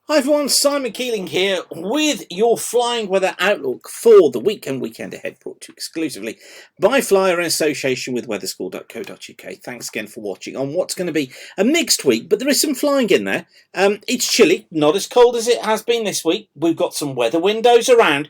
Hi everyone, Simon Keeling here with your flying weather outlook for the week and weekend ahead, brought to you exclusively by Flyer in association with weatherschool.co.uk. Thanks again for watching on what's going to be a mixed week, but there is some flying in there. It's chilly, not as cold as it has been this week. We've got some weather windows around.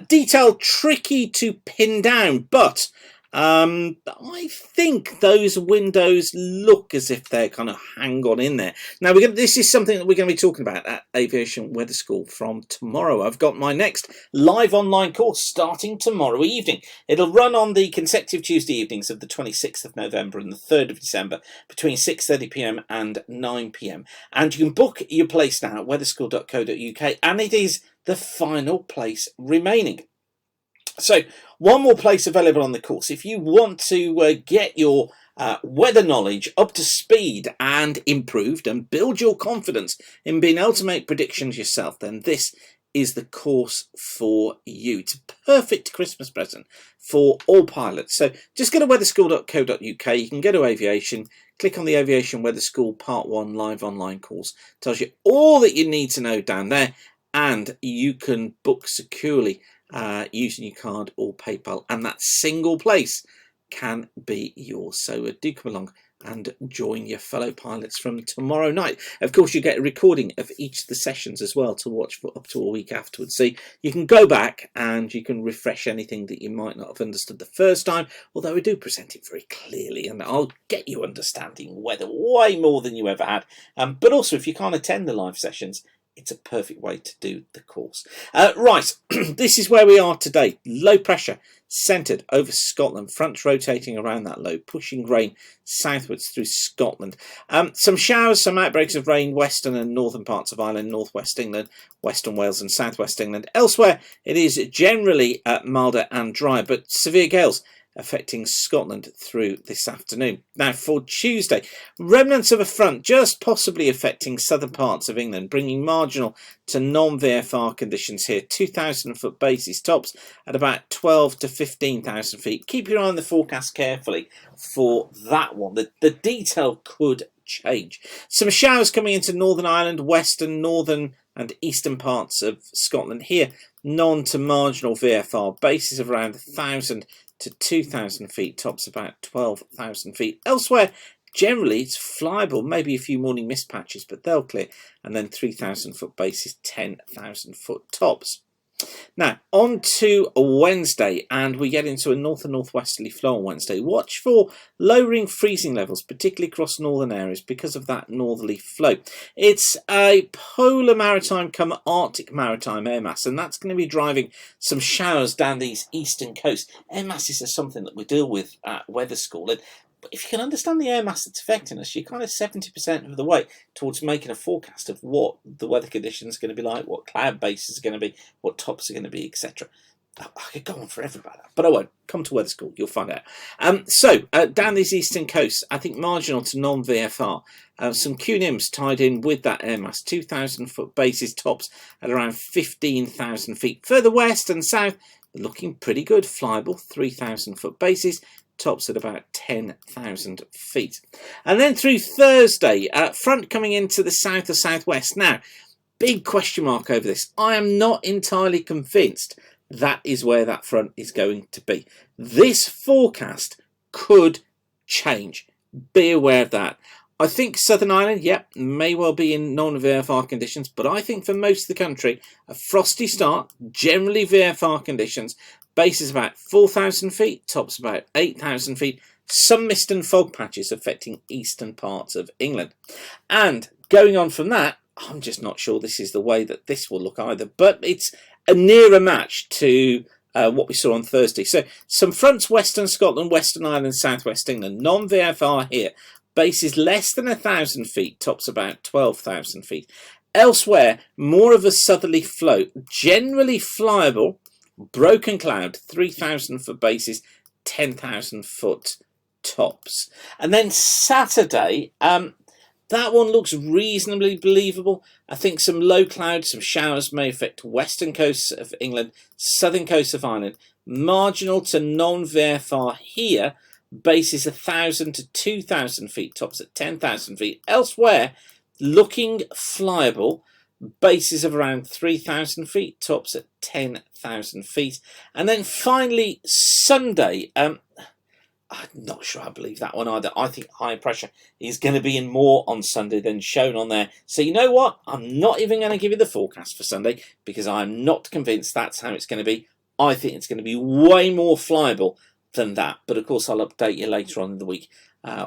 Detail tricky to pin down, but I think those windows look as if they're kind of hang on in there. Now, this is something that we're going to be talking about at Aviation Weather School from tomorrow. I've got my next live online course starting tomorrow evening. It'll run on the consecutive Tuesday evenings of the 26th of November and the 3rd of December between 6:30 p.m. and 9 p.m. And you can book your place now at weatherschool.co.uk, and it is the final place remaining. So, one more place available on the course. If you want to get your weather knowledge up to speed and improved and build your confidence in being able to make predictions yourself, then this is the course for you. It's a perfect Christmas present for all pilots. So just go to weatherschool.co.uk. You can go to aviation, click on the Aviation Weather School Part 1 live online course. It tells you all that you need to know down there, and you can book securely using your card or PayPal, and that single place can be yours. So do come along and join your fellow pilots from tomorrow night. Of course, you get a recording of each of the sessions as well to watch for up to a week afterwards. So you can go back and you can refresh anything that you might not have understood the first time, although we do present it very clearly, and I'll get you understanding weather way more than you ever had. But also, if you can't attend the live sessions, it's a perfect way to do the course. Right, this is where we are today. Low pressure centred over Scotland. Fronts rotating around that low, pushing rain southwards through Scotland. Some showers, some outbreaks of rain, western and northern parts of Ireland, northwest England, western Wales and southwest England. Elsewhere, it is generally milder and dry, but severe gales affecting Scotland through this afternoon. Now for Tuesday, remnants of a front just possibly affecting southern parts of England, bringing marginal to non-VFR conditions here. 2,000 foot bases, tops at about 12 to 15,000 feet. Keep your eye on the forecast carefully for that one. The detail could change. Some showers coming into Northern Ireland, western, northern and eastern parts of Scotland here. Non to marginal VFR, bases of around 1,000 to 2,000 feet, tops about 12,000 feet. Elsewhere, generally it's flyable, maybe a few morning mist patches, but they'll clear, and then 3,000 foot bases, 10,000 foot tops. Now, on to Wednesday, and we get into a north and northwesterly flow on Wednesday. Watch for lowering freezing levels, particularly across northern areas, because of that northerly flow. It's a polar maritime come Arctic maritime air mass, and that's going to be driving some showers down these eastern coasts. Air masses are something that we deal with at Weather School, and if you can understand the air mass that's affecting us, you're kind of 70% of the way towards making a forecast of what the weather conditions are going to be like, what cloud bases are going to be, what tops are going to be, etc. I could go on forever about that, but I won't. Come to Weather School, you'll find out. Down these eastern coasts, I think marginal to non-VFR. Some QNIMs tied in with that air mass, 2,000 foot bases, tops at around 15,000 feet. Further west and south, looking pretty good, flyable, 3,000 foot bases, tops at about 10,000 feet. And then through Thursday, front coming into the south or southwest. Now, big question mark over this. I am not entirely convinced that is where that front is going to be. This forecast could change. Be aware of that. I think Southern Ireland, may well be in non-VFR conditions, but I think for most of the country, a frosty start, generally VFR conditions, bases about 4,000 feet, tops about 8,000 feet, some mist and fog patches affecting eastern parts of England. And going on from that, I'm just not sure this is the way that this will look either, but it's a nearer match to what we saw on Thursday. So some fronts, western Scotland, western Ireland, southwest England, non-VFR here, bases less than 1,000 feet, tops about 12,000 feet. Elsewhere, more of a southerly flow, generally flyable, broken cloud, 3,000 foot bases, 10,000 foot tops. And then Saturday, that one looks reasonably believable. I think some low cloud, some showers may affect western coasts of England, southern coast of Ireland. Marginal to non-VFR here, bases 1,000 to 2,000 feet, tops at 10,000 feet. Elsewhere, looking flyable, bases of around 3,000 feet, tops at 10,000 feet. And then finally, Sunday, I'm not sure I believe that one either. I think high pressure is going to be in more on Sunday than shown on there. So you know what? I'm not even going to give you the forecast for Sunday because I'm not convinced that's how it's going to be. I think it's going to be way more flyable than that. But of course, I'll update you later on in the week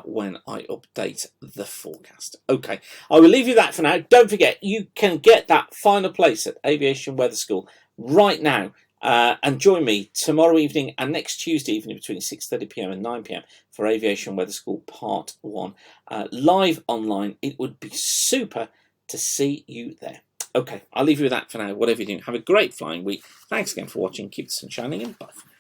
when I update the forecast. Okay, I will leave you that for now. Don't forget, you can get that final place at Aviation Weather School right now. And join me tomorrow evening and next Tuesday evening between 6:30 p.m. and 9 p.m. for Aviation Weather School Part 1. Live online. It would be super to see you there. Okay, I'll leave you with that for now. Whatever you're doing, have a great flying week. Thanks again for watching. Keep the sun shining and bye for now.